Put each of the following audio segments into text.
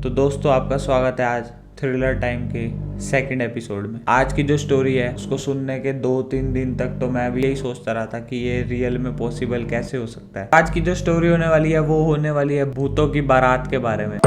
तो दोस्तों आपका स्वागत है आज थ्रिलर टाइम के सेकंड एपिसोड में। आज की जो स्टोरी है उसको सुनने के 2-3 दिन तक तो मैं भी यही सोचता रहा था कि ये रियल में पॉसिबल कैसे हो सकता है। आज की जो स्टोरी होने वाली है वो होने वाली है भूतों की बारात के बारे में।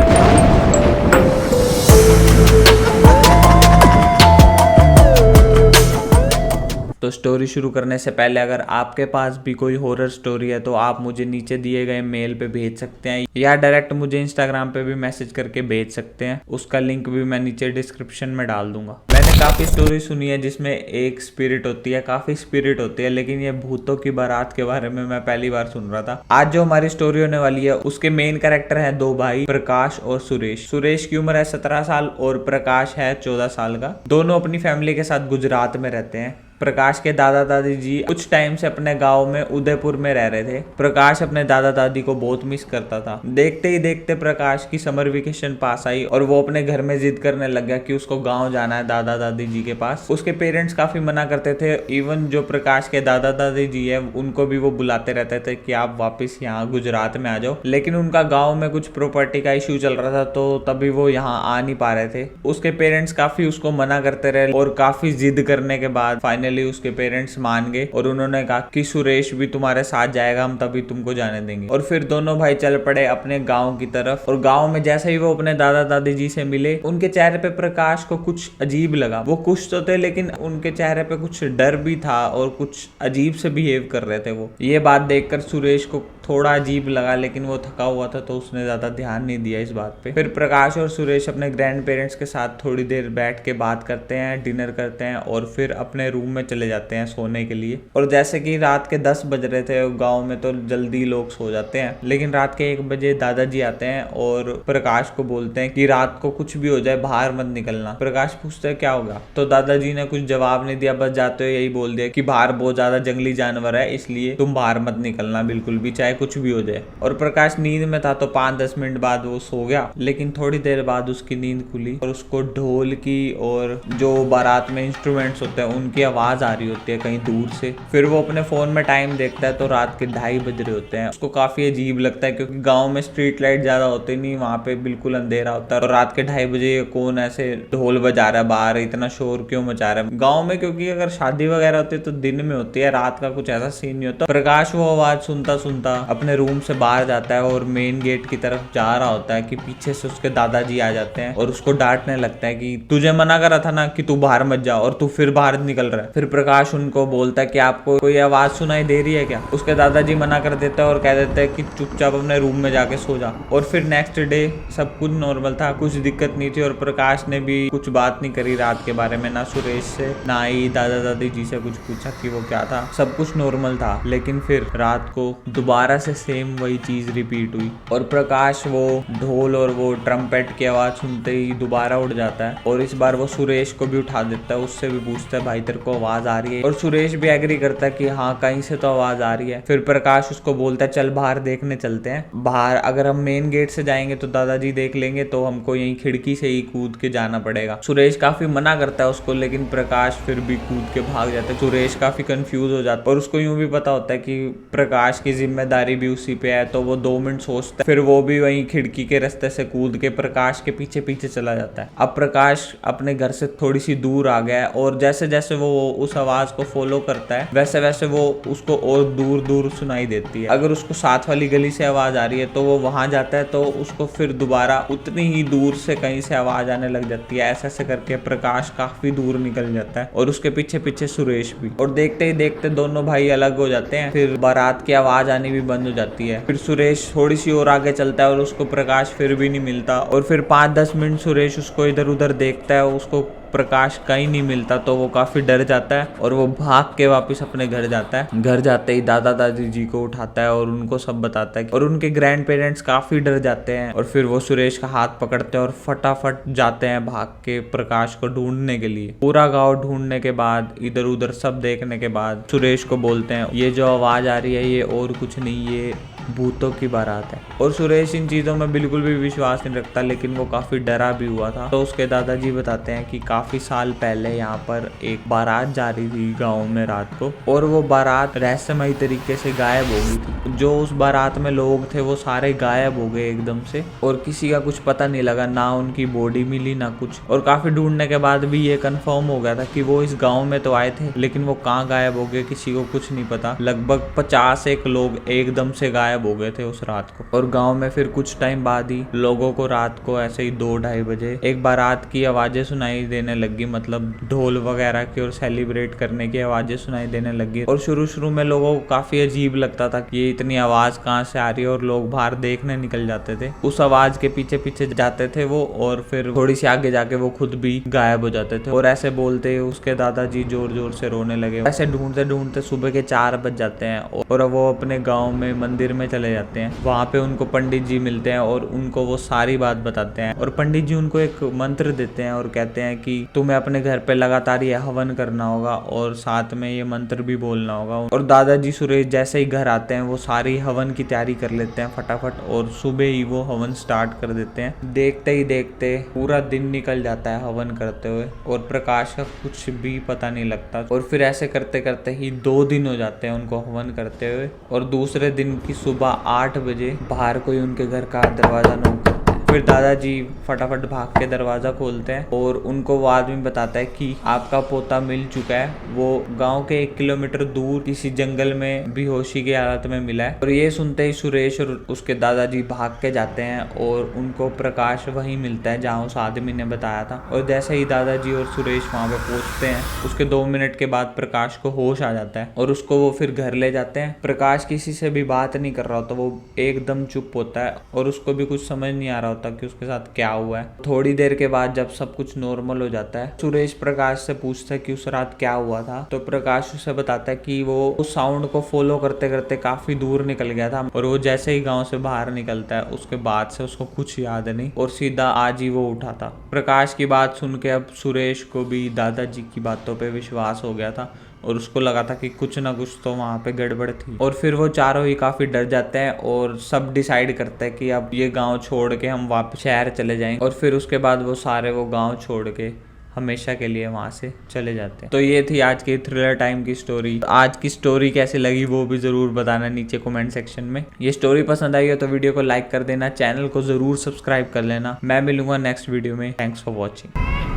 तो स्टोरी शुरू करने से पहले अगर आपके पास भी कोई हॉरर स्टोरी है तो आप मुझे नीचे दिए गए मेल पे भेज सकते हैं या डायरेक्ट मुझे इंस्टाग्राम पे भी मैसेज करके भेज सकते हैं। उसका लिंक भी मैं नीचे डिस्क्रिप्शन में डाल दूंगा। मैंने काफ़ी स्टोरी सुनी है जिसमें एक स्पिरिट होती है, काफ़ी स्पिरिट होती है, लेकिन ये भूतों की बारात के बारे में मैं पहली बार सुन रहा था। आज जो हमारी स्टोरी होने वाली है उसके मेन कैरेक्टर है दो भाई, प्रकाश और सुरेश। सुरेश की उम्र है 17 साल और प्रकाश है 14 साल का। दोनों अपनी फैमिली के साथ गुजरात में रहते हैं। प्रकाश के दादा दादी जी कुछ टाइम से अपने गांव में उदयपुर में रह रहे थे। प्रकाश अपने दादा दादी को बहुत मिस करता था। देखते ही देखते प्रकाश की समर वेकेशन पास आई और वो अपने घर में जिद करने लग गया कि उसको गांव जाना है दादा दादी जी के पास। उसके पेरेंट्स काफी मना करते थे। इवन जो प्रकाश के दादा दादी जी है उनको भी वो बुलाते रहते थे कि आप वापिस यहाँ गुजरात में आ जाओ, लेकिन उनका गाँव में कुछ प्रॉपर्टी का इश्यू चल रहा था तो तभी वो यहाँ आ नहीं पा रहे थे। उसके पेरेंट्स काफी उसको मना करते रहे और काफी जिद करने के बाद फाइनली उसके पेरेंट्स मान गए और उन्होंने कहा कि सुरेश भी तुम्हारे साथ जाएगा, हम तभी तुमको जाने देंगे। और फिर दोनों भाई चल पड़े अपने गांव की तरफ। और गांव में जैसे ही वो अपने दादा दादी जी से मिले उनके चेहरे पे प्रकाश को कुछ अजीब लगा। वो खुश तो थे लेकिन उनके चेहरे पे कुछ डर भी था और कुछ अजीब से बिहेव कर रहे थे वो। ये बात देखकर सुरेश को थोड़ा अजीब लगा, लेकिन वो थका हुआ था तो उसने ज्यादा ध्यान नहीं दिया इस बात पे। फिर प्रकाश और सुरेश अपने ग्रैंड पेरेंट्स के साथ थोड़ी देर बैठ के बात करते हैं, डिनर करते हैं और फिर अपने रूम में चले जाते हैं सोने के लिए। और जैसे कि रात के 10 बज रहे थे, गांव में तो जल्दी लोग सो जाते हैं, लेकिन रात के 1 बजे दादाजी आते हैं और प्रकाश को बोलते हैं कि रात को कुछ भी हो जाए बाहर मत निकलना। प्रकाश पूछते हैं क्या होगा, तो दादाजी ने कुछ जवाब नहीं दिया, बस जाते हुए यही बोल दिया कि बाहर बहुत ज्यादा जंगली जानवर है इसलिए तुम बाहर मत निकलना बिल्कुल भी, चाहे कुछ भी हो जाए। और प्रकाश नींद में था तो 5-10 मिनट बाद वो सो गया, लेकिन थोड़ी देर बाद उसकी नींद खुली और उसको ढोल की और जो बारात में इंस्ट्रूमेंट्स होते हैं उनकी आवाज आ रही होती है कहीं दूर से। फिर वो अपने फोन में टाइम देखता है तो रात के 2:30 बज रहे होते हैं। उसको काफी अजीब लगता है क्योंकि गांव में स्ट्रीट लाइट ज्यादा होते नहीं, वहां पे बिल्कुल अंधेरा होता है और रात के 2:30 बजे कौन ऐसे ढोल बजा रहा है बाहर, इतना शोर क्यों मचा रहा है गाँव में, क्योंकि अगर शादी वगैरह होती है तो दिन में होती है, रात का कुछ ऐसा सीन नहीं होता। प्रकाश वो आवाज सुनता सुनता अपने रूम से बाहर जाता है और मेन गेट की तरफ जा रहा होता है कि पीछे से उसके दादाजी आ जाते हैं और उसको डांटने लगता है कि तुझे मना करा था ना कि तू बाहर मत जा और तू फिर बाहर निकल रहा है। फिर प्रकाश उनको बोलता है कि आपको कोई आवाज सुनाई दे रही है क्या। उसके दादाजी मना कर देते हैं और कह देते हैं कि चुपचाप अपने रूम में जाके सो जा। और फिर नेक्स्ट डे सब कुछ नॉर्मल था, कुछ दिक्कत नहीं थी और प्रकाश ने भी कुछ बात नहीं करी रात के बारे में, ना सुरेश से ना ही दादा दादी जी से कुछ पूछा कि वो क्या था, सब कुछ नॉर्मल था। लेकिन फिर रात को दोबारा से सेम वही चीज रिपीट हुई और प्रकाश वो ढोल और वो ट्रम्पेट की आवाज सुनते ही दोबारा उठ जाता है और इस बार वो सुरेश को भी उठा देता है। उससे भी पूछता है भाई तेरे को आवाज आ रही है, और सुरेश भी एग्री करता है कि हाँ कहीं से तो आवाज आ रही है। फिर प्रकाश उसको बोलता है चल बाहर देखने चलते हैं। बाहर अगर हम मेन गेट से जाएंगे तो दादाजी देख लेंगे तो हमको यहीं खिड़की से ही कूद के जाना पड़ेगा। सुरेश काफी मना करता है उसको, लेकिन प्रकाश फिर भी कूद के भाग जाता है। सुरेश काफी कंफ्यूज हो जाता है और उसको यूं भी पता होता है कि प्रकाश की जिम्मेदारी भी उसी पे है, तो वो 2 मिनट सोचता है, फिर वो भी वहीं खिड़की के रास्ते से कूद के प्रकाश के पीछे पीछे चला जाता है। अब प्रकाश अपने घर से थोड़ी सी दूर आ गया है और जैसे जैसे वो उस आवाज को फॉलो करता है वैसे वैसे वो उसको और दूर दूर सुनाई देती है। अगर उसको साथ वाली गली से आवाज आ रही है तो वो वहां जाता है तो उसको फिर दोबारा उतनी ही दूर से कहीं से आवाज आने लग जाती है। ऐसे ऐसे करके प्रकाश काफी दूर निकल जाता है और उसके पीछे पीछे सुरेश भी। और देखते ही देखते दोनों भाई अलग हो जाते हैं। फिर बारात की आवाज आनी भी बंद हो जाती है। फिर सुरेश थोड़ी सी और आगे चलता है और उसको प्रकाश फिर भी नहीं मिलता और फिर 5-10 मिनट सुरेश उसको इधर उधर देखता है, उसको प्रकाश कहीं नहीं मिलता तो वो काफी डर जाता है और वो भाग के वापस अपने घर जाता है। घर जाते ही दादा दादी जी को उठाता है और उनको सब बताता है और उनके ग्रैंड पेरेंट्स काफी डर जाते हैं और फिर वो सुरेश का हाथ पकड़ते हैं और फटाफट जाते हैं भाग के प्रकाश को ढूंढने के लिए। पूरा गाँव ढूंढने के बाद इधर उधर सब देखने के बाद सुरेश को बोलते हैं ये जो आवाज आ रही है ये और कुछ नहीं, ये भूतों की बारात है। और सुरेश इन चीज़ों में बिल्कुल भी विश्वास नहीं रखता, लेकिन वो काफ़ी डरा भी हुआ था। तो उसके दादाजी बताते हैं कि काफ़ी साल पहले यहाँ पर एक बारात जा रही थी गाँव में रात को, और वो बारात रहस्यमयी तरीके से गायब हो गई थी। जो उस बारात में लोग थे वो सारे गायब हो गए एकदम से, और किसी का कुछ पता नहीं लगा, ना उनकी बॉडी मिली ना कुछ। और काफ़ी ढूंढने के बाद भी ये कंफर्म हो गया था कि वो इस गाँव में तो आए थे, लेकिन वो कहाँ गायब हो गए किसी को कुछ नहीं पता। लगभग 50 लोग एकदम से गायब हो गए थे उस रात को। और गांव में फिर कुछ टाइम बाद ही लोगों को रात को ऐसे ही 2-2:30 बजे एक बारात की आवाजें सुनाई देने लगी, मतलब ढोल वगैरह की और सेलिब्रेट करने की आवाजें सुनाई देने लगी। और शुरू में लोगों को काफी अजीब लगता था कि ये इतनी आवाज कहाँ से आ रही है, और लोग बाहर देखने निकल जाते थे। उस आवाज के पीछे पीछे जाते थे वो, और फिर थोड़ी सी आगे जाके वो खुद भी गायब हो जाते थे। और ऐसे बोलते उसके दादाजी जोर जोर से रोने लगे। ऐसे ढूंढते ढूंढते सुबह के 4 बज जाते हैं, और वो अपने गांव में मंदिर में चले जाते हैं। वहां पे उनको पंडित जी मिलते हैं और उनको वो सारी बात बताते हैं। और पंडित जी उनको एक मंत्र देते हैं और कहते हैं कि तुम्हें अपने घर पे लगातार ये हवन करना होगा और साथ में ये मंत्र भी बोलना होगा। और दादाजी सुरेश जैसे ही घर आते हैं वो सारी हवन की तैयारी कर लेते हैं फटाफट, और सुबह ही वो हवन स्टार्ट कर देते हैं। देखते ही देखते पूरा दिन निकल जाता है हवन करते हुए, और प्रकाश का कुछ भी पता नहीं लगता। और फिर ऐसे करते करते ही 2 दिन हो जाते हैं उनको हवन करते हुए। और दूसरे दिन की सुबह 8 बजे बाहर कोई उनके घर का दरवाजा नॉक करता है। फिर दादाजी फटाफट भाग के दरवाजा खोलते हैं, और उनको वो आदमी बताता है कि आपका पोता मिल चुका है। वो गांव के 1 किलोमीटर दूर किसी जंगल में बेहोशी की हालत में मिला है। और ये सुनते ही सुरेश और उसके दादाजी भाग के जाते हैं, और उनको प्रकाश वहीं मिलता है जहाँ उस आदमी ने बताया था। और जैसे ही दादाजी और सुरेश वहां पे पहुंचते हैं, उसके 2 मिनट के बाद प्रकाश को होश आ जाता है, और उसको वो फिर घर ले जाते हैं। प्रकाश किसी से भी बात नहीं कर रहा होता, वो एकदम चुप होता है, और उसको भी कुछ समझ नहीं आ रहा होता कि उसके साथ क्या हुआ है। थोड़ी देर के बाद जब सब कुछ नॉर्मल हो जाता है, सुरेश प्रकाश से पूछता है कि उस रात क्या हुआ था। तो प्रकाश उसे बताता है कि वो उस साउंड को फॉलो करते करते काफी दूर निकल गया था, और वो जैसे ही गांव से बाहर निकलता है उसके बाद से उसको कुछ याद नहीं, और सीधा आज ही वो उठा था। प्रकाश की बात सुन के अब सुरेश को भी दादाजी की बातों पे विश्वास हो गया था, और उसको लगा था कि कुछ ना कुछ तो वहाँ पे गड़बड़ थी। और फिर वो चारों ही काफी डर जाते हैं, और सब डिसाइड करते हैं कि अब ये गांव छोड़ के हम वापस शहर चले जाएंगे। और फिर उसके बाद वो सारे वो गांव छोड़ के हमेशा के लिए वहां से चले जाते हैं। तो ये थी आज की थ्रिलर टाइम की स्टोरी। आज की स्टोरी कैसी लगी वो भी जरूर बताना नीचे कमेंट सेक्शन में। ये स्टोरी पसंद आई हो तो वीडियो को लाइक कर देना, चैनल को जरूर सब्सक्राइब कर लेना। मैं मिलूंगा नेक्स्ट वीडियो में। Thanks for watching.